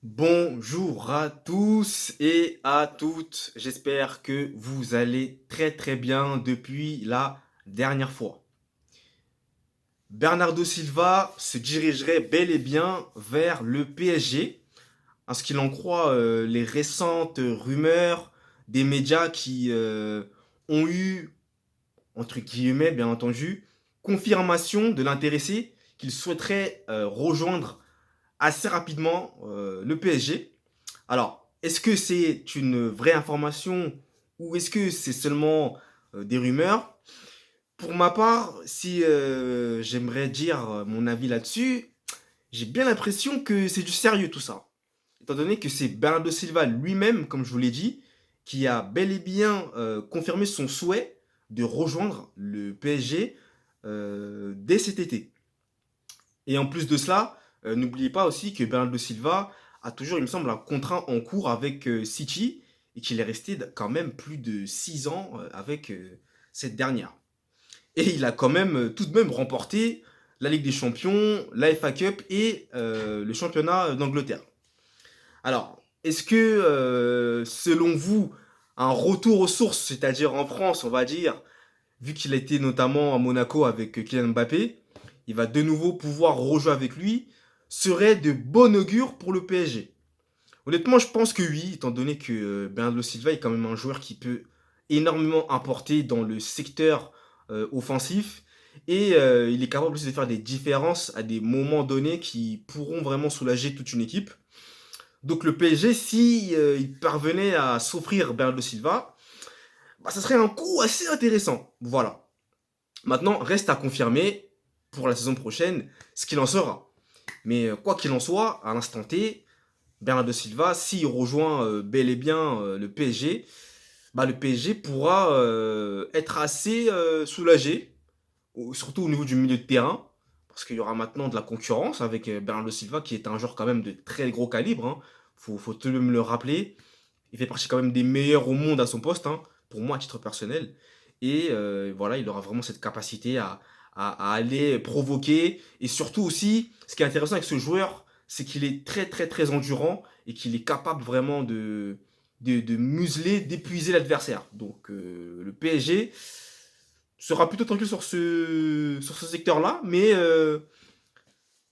Bonjour à tous et à toutes. J'espère que vous allez très très bien depuis la dernière fois. Bernardo Silva se dirigerait bel et bien vers le PSG, à ce qu'il en croit les récentes rumeurs des médias qui ont eu, entre guillemets bien entendu, confirmation de l'intéressé qu'il souhaiterait rejoindre assez rapidement le PSG. Alors, est-ce que c'est une vraie information ou est-ce que c'est seulement des rumeurs? Pour ma part, si j'aimerais dire mon avis là-dessus, j'ai bien l'impression que c'est du sérieux tout ça. Étant donné que c'est Bernardo Silva lui-même, comme je vous l'ai dit, qui a bel et bien confirmé son souhait de rejoindre le PSG dès cet été. Et en plus de cela, n'oubliez pas aussi que Bernardo Silva a toujours, il me semble, un contrat en cours avec City et qu'il est resté quand même plus de 6 ans avec cette dernière. Et il a quand même tout de même remporté la Ligue des Champions, la FA Cup et le championnat d'Angleterre. Alors, est-ce que selon vous, un retour aux sources, c'est-à-dire en France, on va dire, vu qu'il a été notamment à Monaco avec Kylian Mbappé, il va de nouveau pouvoir rejouer avec lui, serait de bon augure pour le PSG. Honnêtement, je pense que oui, étant donné que Bernardo Silva est quand même un joueur qui peut énormément apporter dans le secteur offensif et il est capable aussi de faire des différences à des moments donnés qui pourront vraiment soulager toute une équipe. Donc le PSG, si il parvenait à s'offrir Bernardo Silva, bah, ça serait un coup assez intéressant. Voilà. Maintenant, reste à confirmer pour la saison prochaine ce qu'il en sera. Mais quoi qu'il en soit, à l'instant T, Bernardo Silva, s'il rejoint bel et bien le PSG, bah, le PSG pourra être assez soulagé, surtout au niveau du milieu de terrain, parce qu'il y aura maintenant de la concurrence avec Bernardo Silva, qui est un joueur quand même de très gros calibre. Hein. Faut tout de même le rappeler. Il fait partie quand même des meilleurs au monde à son poste, hein, pour moi à titre personnel. Et voilà, il aura vraiment cette capacité à aller provoquer. Et surtout aussi, ce qui est intéressant avec ce joueur, c'est qu'il est très très très endurant et qu'il est capable vraiment de museler, d'épuiser l'adversaire. Donc le PSG sera plutôt tranquille sur ce secteur-là, mais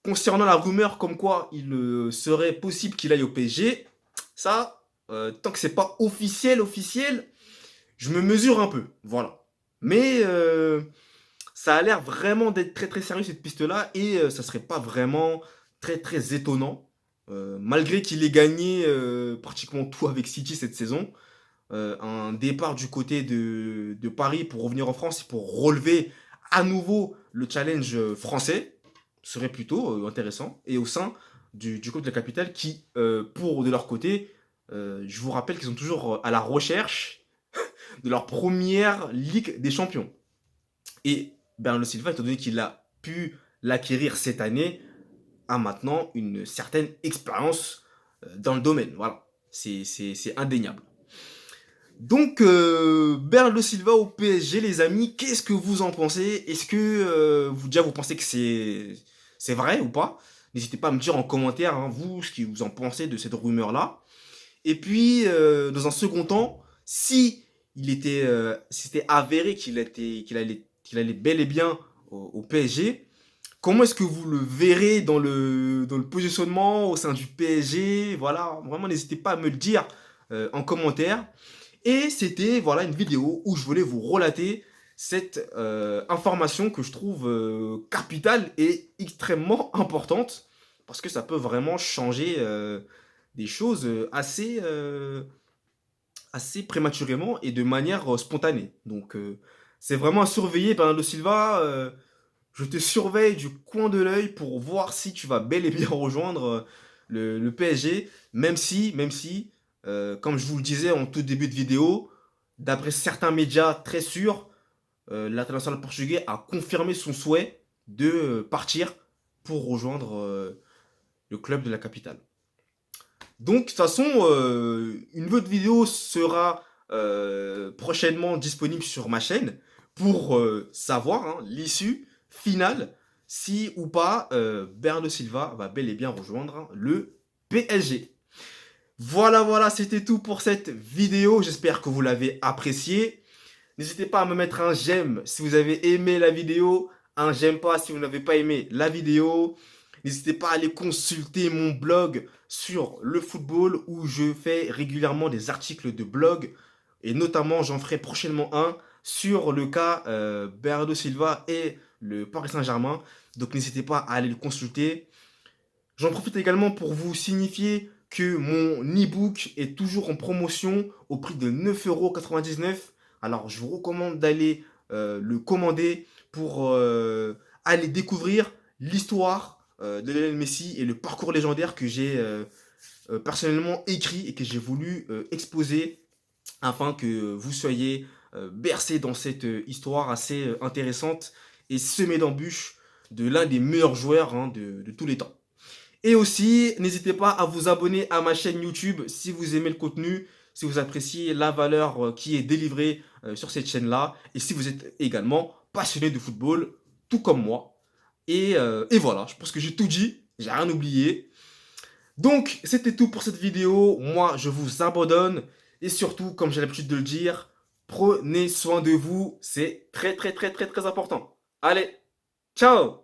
concernant la rumeur comme quoi il serait possible qu'il aille au PSG, ça, tant que c'est pas officiel, je me mesure un peu, voilà. Mais ça a l'air vraiment d'être très très sérieux cette piste-là et ça serait pas vraiment très très étonnant, malgré qu'il ait gagné pratiquement tout avec City cette saison. Un départ du côté de Paris pour revenir en France et pour relever à nouveau le challenge français serait plutôt intéressant. Et au sein du côté de la capitale qui, pour de leur côté, je vous rappelle qu'ils sont toujours à la recherche de leur première Ligue des Champions. Et Bernardo Silva, étant donné qu'il a pu l'acquérir cette année, a maintenant une certaine expérience dans le domaine. Voilà, c'est indéniable. Donc, Bernardo Silva au PSG, les amis, qu'est-ce que vous en pensez? Est-ce que vous pensez que c'est vrai ou pas? N'hésitez pas à me dire en commentaire, hein, vous, ce que vous en pensez de cette rumeur-là. Et puis, dans un second temps, si c'était avéré qu'il allait bel et bien au PSG, comment est-ce que vous le verrez dans le positionnement au sein du PSG? Voilà, vraiment, n'hésitez pas à me le dire en commentaire. Et c'était voilà une vidéo où je voulais vous relater cette information que je trouve capitale et extrêmement importante parce que ça peut vraiment changer des choses assez prématurément et de manière spontanée. Donc c'est vraiment à surveiller, Bernardo Silva. Je te surveille du coin de l'œil pour voir si tu vas bel et bien rejoindre le PSG, même si comme je vous le disais en tout début de vidéo, d'après certains médias très sûrs, l'international portugais a confirmé son souhait de partir pour rejoindre le club de la capitale. Donc, de toute façon, une autre vidéo sera prochainement disponible sur ma chaîne pour savoir hein, l'issue finale, si ou pas Bernardo Silva va bel et bien rejoindre le PSG. Voilà, c'était tout pour cette vidéo. J'espère que vous l'avez appréciée. N'hésitez pas à me mettre un j'aime si vous avez aimé la vidéo, un j'aime pas si vous n'avez pas aimé la vidéo. N'hésitez pas à aller consulter mon blog sur le football où je fais régulièrement des articles de blog et notamment j'en ferai prochainement un sur le cas Bernardo Silva et le Paris Saint-Germain. Donc n'hésitez pas à aller le consulter. J'en profite également pour vous signifier que mon e-book est toujours en promotion au prix de 9,99 €. Alors, je vous recommande d'aller le commander pour aller découvrir l'histoire de Lionel Messi et le parcours légendaire que j'ai personnellement écrit et que j'ai voulu exposer afin que vous soyez bercé dans cette histoire assez intéressante et semée d'embûches de l'un des meilleurs joueurs hein, de tous les temps. Et aussi, n'hésitez pas à vous abonner à ma chaîne YouTube si vous aimez le contenu, si vous appréciez la valeur qui est délivrée sur cette chaîne-là, et si vous êtes également passionné de football, tout comme moi. Et voilà, je pense que j'ai tout dit, j'ai rien oublié. Donc, c'était tout pour cette vidéo. Moi, je vous abandonne. Et surtout, comme j'ai l'habitude de le dire, prenez soin de vous. C'est très important. Allez, ciao!